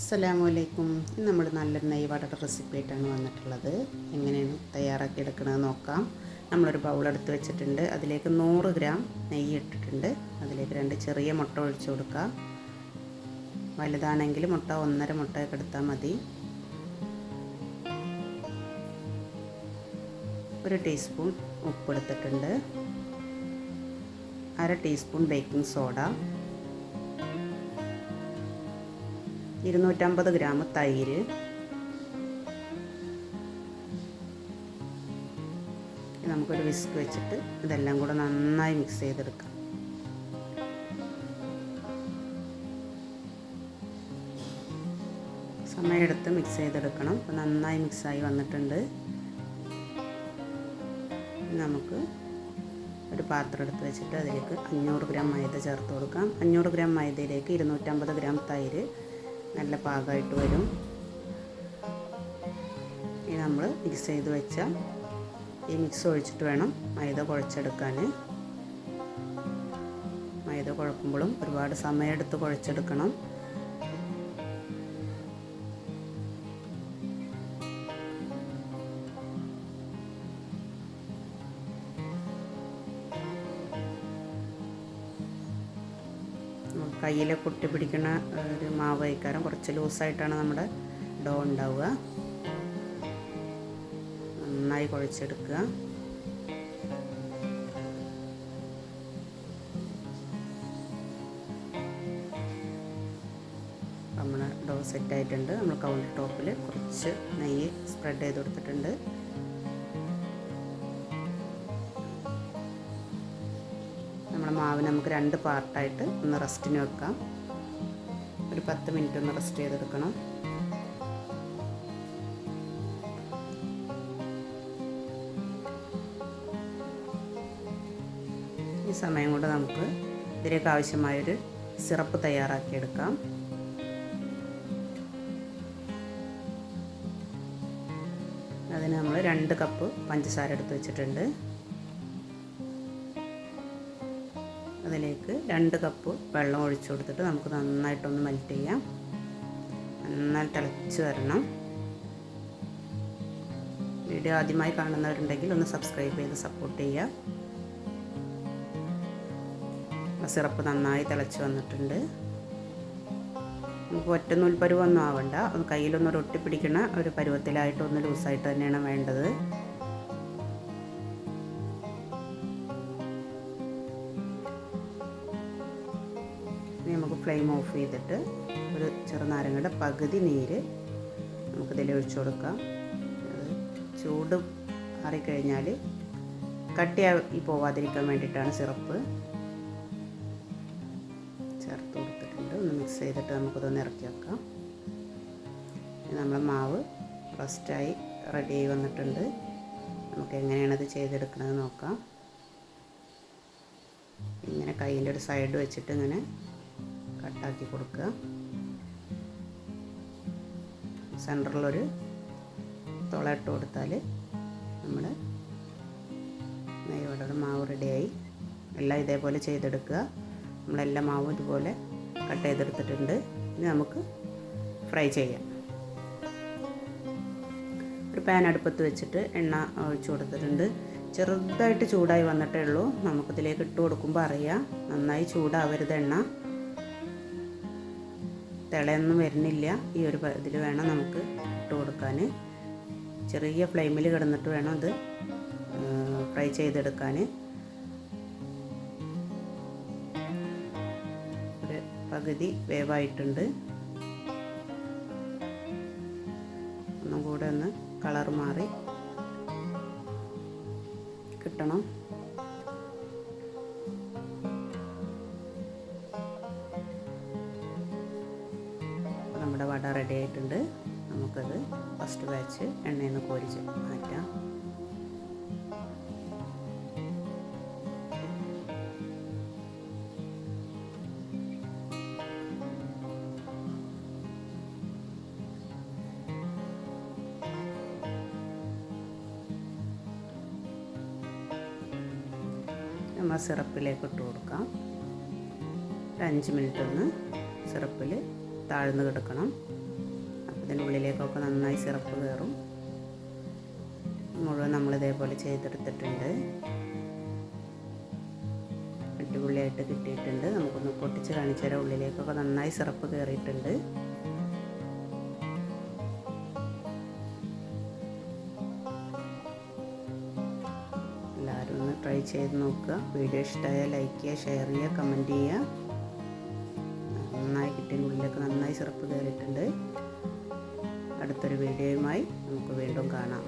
അസ്സലാമലൈക്കും. ഇന്ന് നമ്മൾ നല്ലൊരു നെയ്വടയുടെ റെസിപ്പി ആയിട്ടാണ് വന്നിട്ടുള്ളത്. എങ്ങനെയാണ് തയ്യാറാക്കി എടുക്കണമെന്ന് നോക്കാം. നമ്മളൊരു ബൗളെടുത്ത് വെച്ചിട്ടുണ്ട്. അതിലേക്ക് 100 ഗ്രാം നെയ്യ് ഇട്ടിട്ടുണ്ട്. അതിലേക്ക് 2 ചെറിയ മുട്ട ഒഴിച്ചു കൊടുക്കുക. വലുതാണെങ്കിൽ മുട്ട 1.5 മുട്ടയൊക്കെ എടുത്താൽ മതി. 1 ടീസ്പൂൺ ഉപ്പ് എടുത്തിട്ടുണ്ട്. 1/2 ടീസ്പൂൺ ബേക്കിംഗ് സോഡ, 250 ഗ്രാം തൈര്, നമുക്കൊരു വിസ്ക് വെച്ചിട്ട് ഇതെല്ലാം കൂടെ നന്നായി മിക്സ് ചെയ്തെടുക്കാം. സമയമെടുത്ത് മിക്സ് ചെയ്തെടുക്കണം. അപ്പോൾ നന്നായി മിക്സായി വന്നിട്ടുണ്ട്. നമുക്ക് ഒരു പാത്രം എടുത്ത് വെച്ചിട്ട് അതിലേക്ക് 500 ഗ്രാം മൈദ ചേർത്ത് കൊടുക്കാം. 500 ഗ്രാം മൈദയിലേക്ക് 250 ഗ്രാം തൈര് നല്ല പാകമായിട്ട് വരും. ഇനി നമ്മൾ മിക്സ് ചെയ്ത് വെച്ച ഈ മിക്സ് ഒഴിച്ചിട്ട് വേണം മൈദ കുഴച്ചെടുക്കാൻ. മൈദ കുഴക്കുമ്പോഴും ഒരുപാട് സമയമെടുത്ത് കുഴച്ചെടുക്കണം. കയ്യിൽ പൊട്ടി പിടിക്കുന്ന ഒരു മാവ് കഴിക്കാരം കുറച്ച് ലൂസായിട്ടാണ് നമ്മുടെ ഡോ ഉണ്ടാവുക. നന്നായി കുഴച്ചെടുക്കുക. നമ്മുടെ ഡോ സെറ്റായിട്ടുണ്ട്. നമ്മൾ കൗണ്ടർ ടോപ്പിൽ കുറച്ച് നെയ്യ് സ്പ്രെഡ് ചെയ്ത് കൊടുത്തിട്ടുണ്ട്. നമ്മുടെ മാവ് നമുക്ക് 2 പാർട്ടായിട്ട് ഒന്ന് റെസ്റ്റിന് വെക്കാം. ഒരു 10 മിനിറ്റ് ഒന്ന് റെസ്റ്റ് ചെയ്തെടുക്കണം. ഈ സമയം കൊണ്ട് നമുക്ക് ഇതിലേക്ക് ആവശ്യമായൊരു സിറപ്പ് തയ്യാറാക്കിയെടുക്കാം. അതിന് നമ്മൾ 2 കപ്പ് പഞ്ചസാര എടുത്ത് വെച്ചിട്ടുണ്ട്. അതിലേക്ക് 2 കപ്പ് വെള്ളം ഒഴിച്ചു കൊടുത്തിട്ട് നമുക്ക് നന്നായിട്ടൊന്ന് മെൽറ്റ് ചെയ്യാം. നന്നായി തിളച്ച് വരണം. വീഡിയോ ആദ്യമായി കാണുന്നവരുണ്ടെങ്കിൽ ഒന്ന് സബ്സ്ക്രൈബ് ചെയ്ത് സപ്പോർട്ട് ചെയ്യുക. സിറപ്പ് നന്നായി തിളച്ച് വന്നിട്ടുണ്ട്. നമുക്ക് ഒറ്റ നൂൽ പരുവൊന്നും ആവണ്ട. ഒന്ന് കയ്യിലൊന്ന് ഒട്ടിപ്പിടിക്കുന്ന ഒരു പരുവത്തിലായിട്ട് ഒന്ന് ലൂസായിട്ട് തന്നെയാണ് വേണ്ടത്. നമുക്ക് ഫ്ലെയിം ഓഫ് ചെയ്തിട്ട് ഒരു ചെറുനാരങ്ങയുടെ പകുതി നീര് നമുക്കിതിൽ ഒഴിച്ചു കൊടുക്കാം. അത് ചൂട് ആറിക്കഴിഞ്ഞാൽ കട്ടിയായി പോവാതിരിക്കാൻ വേണ്ടിയിട്ടാണ് സിറപ്പ് ചേർത്ത് കൊടുത്തിട്ടുണ്ട്. ഒന്ന് മിക്സ് ചെയ്തിട്ട് നമുക്കിതൊന്ന് ഇറക്കി വെക്കാം. നമ്മളെ മാവ് റെസ്റ്റായി റെഡിയായി വന്നിട്ടുണ്ട്. നമുക്ക് എങ്ങനെയാണത് ചെയ്തെടുക്കുന്നത് നോക്കാം. ഇങ്ങനെ കയ്യിൻ്റെ ഒരു സൈഡ് വെച്ചിട്ട് ഇങ്ങനെ കട്ടാക്കി കൊടുക്കുക. സെൻറ്ററിലൊരു തുള ഇട്ട് കൊടുത്താൽ നമ്മുടെ നെയ്വടയുടെ മാവ് റെഡിയായി. എല്ലാം ഇതേപോലെ ചെയ്തെടുക്കുക. നമ്മളെല്ലാം മാവും ഇതുപോലെ കട്ട് ചെയ്തെടുത്തിട്ടുണ്ട്. ഇനി നമുക്ക് ഫ്രൈ ചെയ്യാം. ഒരു പാൻ അടുപ്പത്ത് വെച്ചിട്ട് എണ്ണ ഒഴിച്ചു കൊടുത്തിട്ടുണ്ട്. ചെറുതായിട്ട് ചൂടായി വന്നിട്ടേ ഉള്ളൂ. നമുക്കിതിലേക്ക് ഇട്ട് കൊടുക്കുമ്പോൾ അറിയാം നന്നായി ചൂടാവരുത് എണ്ണ. തിളയൊന്നും വരുന്നില്ല. ഈ ഒരു ഇതിൽ വേണം നമുക്ക് ഇട്ട് കൊടുക്കാൻ. ചെറിയ ഫ്ലെയിമിൽ കിടന്നിട്ട് വേണം ഇത് ഫ്രൈ ചെയ്തെടുക്കാൻ. ഒരു പകുതി വേവായിട്ടുണ്ട്. ഒന്നും കൂടെ ഒന്ന് കളർ മാറി കിട്ടണം. നമ്മുടെ വട റെഡി ആയിട്ടുണ്ട്. നമുക്കത് ഫസ്റ്റ് ബാച്ച് എണ്ണയിൽ നിന്ന് കോരി മാറ്റാം. നമ്മൾ സിറപ്പിലേക്ക് ഇട്ട് കൊടുക്കാം. 5 മിനിറ്റ് ഒന്ന് സിറപ്പിൽ താഴ്ന്നു കിടക്കണം. ഇതിൻ്റെ ഉള്ളിലേക്കൊക്കെ നന്നായി സിറപ്പ് കയറും. മുഴുവൻ നമ്മൾ ഇതേപോലെ ചെയ്തെടുത്തിട്ടുണ്ട്. അടിപൊളിയായിട്ട് കിട്ടിയിട്ടുണ്ട്. നമുക്കൊന്ന് പൊട്ടിച്ച് കാണിച്ചു തരാം. ഉള്ളിലേക്കൊക്കെ നന്നായി സിറപ്പ് കയറിയിട്ടുണ്ട്. എല്ലാവരും ഒന്ന് ട്രൈ ചെയ്ത് നോക്കുക. വീഡിയോ ഇഷ്ടമായാൽ ലൈക്ക് ചെയ്യുക, ഷെയർ ചെയ്യുക, കമൻറ്റ് ചെയ്യുക. നന്നായി കിട്ടിയ ഉള്ളിലേക്ക് നന്നായി സിറപ്പ് കയറിയിട്ടുണ്ട്. അടുത്തൊരു വീഡിയോയുമായി നമുക്ക് വീണ്ടും കാണാം.